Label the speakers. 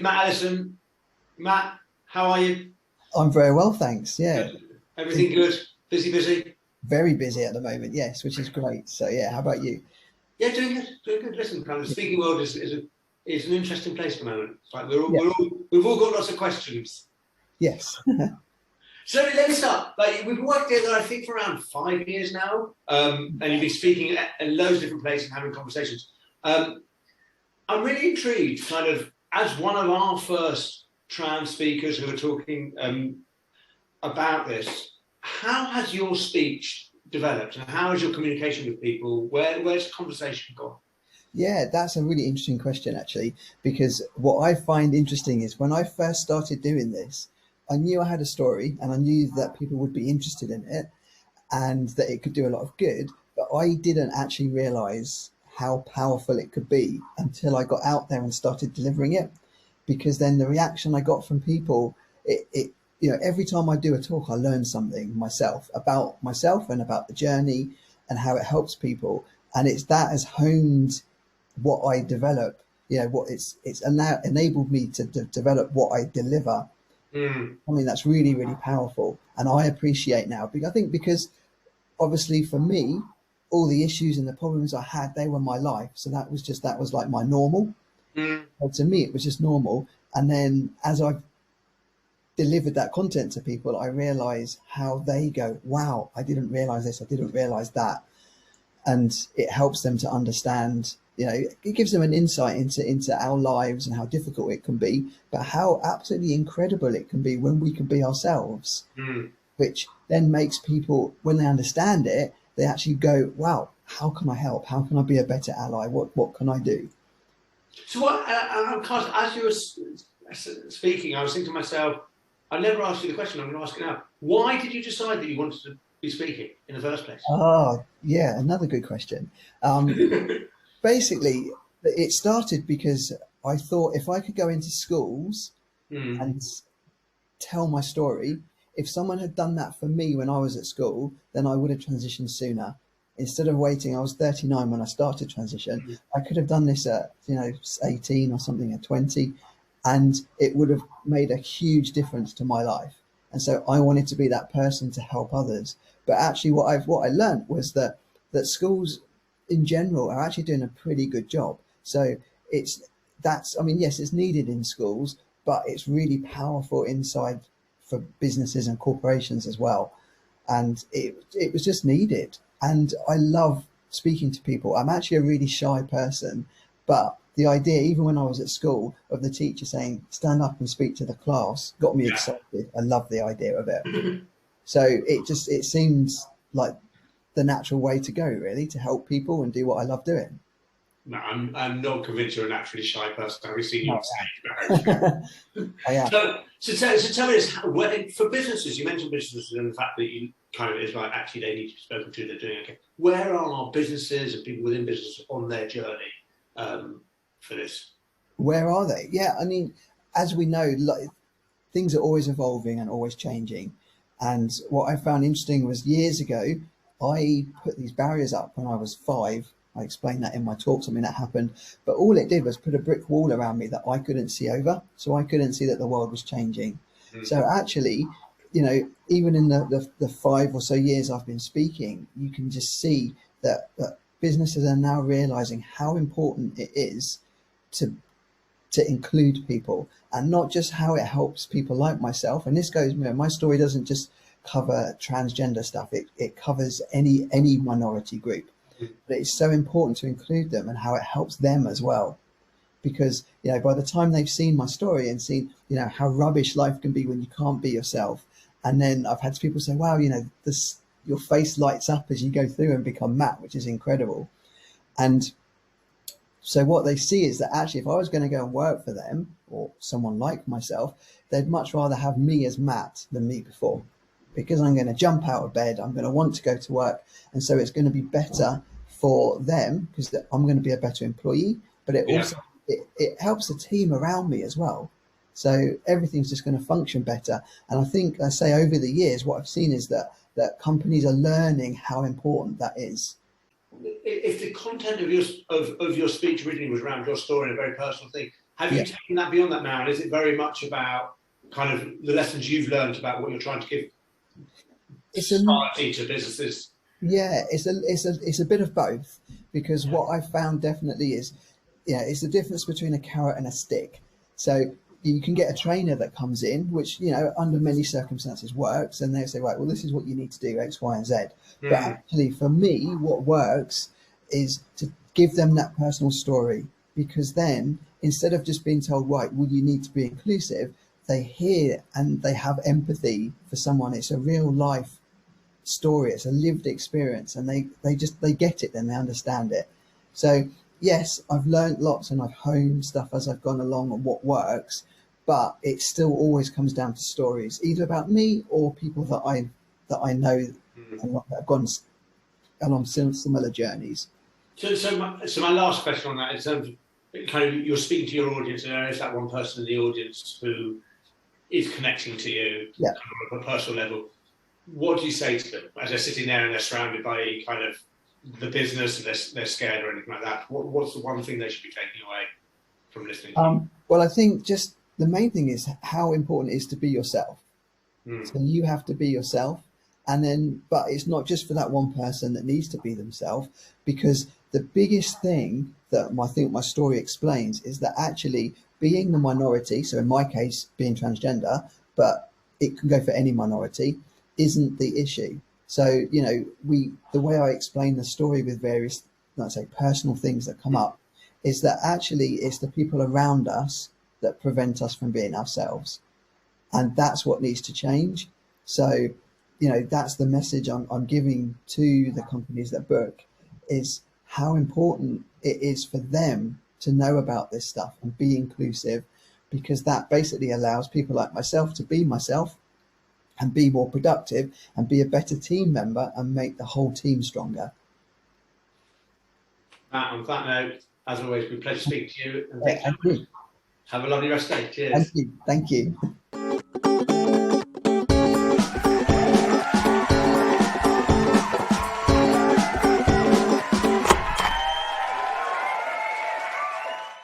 Speaker 1: Matt Ellison. Matt, how are you?
Speaker 2: I'm very well, thanks. Yeah,
Speaker 1: Good. Everything good? Busy, busy?
Speaker 2: very busy at the moment. Yes, which is great. So yeah, how about you?
Speaker 1: Yeah, doing good, doing good. Listen, kind of the speaking world is an interesting place at the moment. It's like
Speaker 2: Yeah.
Speaker 1: we've all got lots of questions.
Speaker 2: Yes.
Speaker 1: So let me start. Like we've worked together, I think, for around 5 years now, and you've been speaking at loads of different places and having conversations. I'm really intrigued, kind of, as one of our first trans speakers who are talking about this. How has your speech developed, and how has your communication with people? Where's the conversation gone?
Speaker 2: Yeah, that's a really interesting question actually, because what I find interesting is when I first started doing this, I knew I had a story and I knew that people would be interested in it and that it could do a lot of good, but I didn't actually realize how powerful it could be until I got out there and started delivering it. Because then the reaction I got from people, it every time I do a talk, I learn something myself and about the journey and how it helps people. And it's that has honed what I develop, what it's now enabled me to develop what I deliver.
Speaker 1: Mm.
Speaker 2: I mean, that's really, really powerful. And I appreciate now, because I think because obviously for me, all the issues and the problems I had, they were my life. So that was like my normal.
Speaker 1: Mm.
Speaker 2: So to me, it was just normal. And then as I've delivered that content to people, I realize how they go, wow, I didn't realize this, I didn't realize that. And it helps them to understand, it gives them an insight into our lives and how difficult it can be, but how absolutely incredible it can be when we can be ourselves,
Speaker 1: Mm.
Speaker 2: which then makes people, when they understand it, they actually go, wow, how can I help? How can I be a better ally? What can I do?
Speaker 1: So as you were speaking, I was thinking to myself, I never asked you the question. I'm going to ask it now. Why did you decide that you wanted to be speaking in the first place?
Speaker 2: Oh, yeah, another good question. Basically, it started because I thought if I could go into schools
Speaker 1: Mm.
Speaker 2: and tell my story, if someone had done that for me when I was at school, then I would have transitioned sooner. Instead of waiting, I was 39 when I started transition.
Speaker 1: Mm.
Speaker 2: I could have done this at 18 or something, at 20, and it would have made a huge difference to my life. And so I wanted to be that person to help others. But actually, what I learned was that schools in general are actually doing a pretty good job. So I mean, yes, it's needed in schools, but it's really powerful inside for businesses and corporations as well. And it was just needed. And I love speaking to people. I'm actually a really shy person, but the idea, even when I was at school, of the teacher saying, stand up and speak to the class, got me
Speaker 1: Yeah.
Speaker 2: excited. I love the idea of it. So it seems like the natural way to go, really, to help people and do what I love doing.
Speaker 1: No, I'm not convinced you're a naturally shy person. I've seen you
Speaker 2: No,
Speaker 1: on stage, but hopefully.
Speaker 2: I am.
Speaker 1: So tell me this: for businesses, you mentioned businesses and the fact that you kind of is like actually they need to be spoken to. They're doing okay. Where are businesses and people within business on their journey for this?
Speaker 2: Where are they? Yeah, I mean, as we know, like, things are always evolving and always changing. And what I found interesting was years ago, I put these barriers up when I was 5. I explained that in my talk, something that happened. But all it did was put a brick wall around me that I couldn't see over. So I couldn't see that the world was changing.
Speaker 1: Mm.
Speaker 2: So actually, even in the 5 or so years I've been speaking, you can just see that businesses are now realizing how important it is to include people, and not just how it helps people like myself. And this goes, my story doesn't just cover transgender stuff. It covers any minority group, but it's so important to include them and how it helps them as well. Because, by the time they've seen my story and seen, how rubbish life can be when you can't be yourself. And then I've had people say, wow, this, your face lights up as you go through and become Matt, which is incredible. And so what they see is that actually, if I was going to go and work for them or someone like myself, they'd much rather have me as Matt than me before, because I'm going to jump out of bed. I'm going to want to go to work. And so it's going to be better for them because I'm going to be a better employee, but it
Speaker 1: Yeah.
Speaker 2: also, it helps the team around me as well. So everything's just going to function better. And I think, I say, over the years, what I've seen is that companies are learning how important that is.
Speaker 1: If the content of your speech originally was around your story and a very personal thing, Have you taken that beyond that now? And is it very much about kind of the lessons you've learned about what you're trying to give society to businesses?
Speaker 2: Yeah, it's a bit of both, because what I've found definitely is, it's the difference between a carrot and a stick. So you can get a trainer that comes in, which, under many circumstances works, and they say, right, well, this is what you need to do, X, Y, and Z. But actually, for me, what works is to give them that personal story, because then instead of just being told, right, well, you need to be inclusive, they hear and they have empathy for someone. It's a real life story, it's a lived experience, and they get it and they understand it. So yes, I've learned lots and I've honed stuff as I've gone along on what works, but it still always comes down to stories, either about me or people that I know that have gone along similar journeys.
Speaker 1: So my last question on that, in terms of kind of you're speaking to your audience, and there is that one person in the audience who is connecting to you kind of on a personal level. What do you say to them as they're sitting there and they're surrounded by kind of the business and they're scared or anything like that? What's the one thing they should be taking away from listening to you?
Speaker 2: Well, I think just the main thing is how important it is to be yourself. So you have to be yourself, and then, but it's not just for that one person that needs to be themselves, because the biggest thing that I think my story explains is that actually being the minority, so in my case being transgender, but it can go for any minority, isn't the issue. So, the way I explain the story with various, let's say, personal things that come up, is that actually it's the people around us that prevent us from being ourselves. And that's what needs to change. So, that's the message I'm giving to the companies that book, is how important it is for them to know about this stuff and be inclusive, because that basically allows people like myself to be myself and be more productive and be a better team member and make the whole team stronger.
Speaker 1: Matt, on that note, as always, it's been a pleasure speaking to you. And
Speaker 2: Thank you.
Speaker 1: have a lovely rest of the day. Cheers.
Speaker 2: Thank you. Thank you.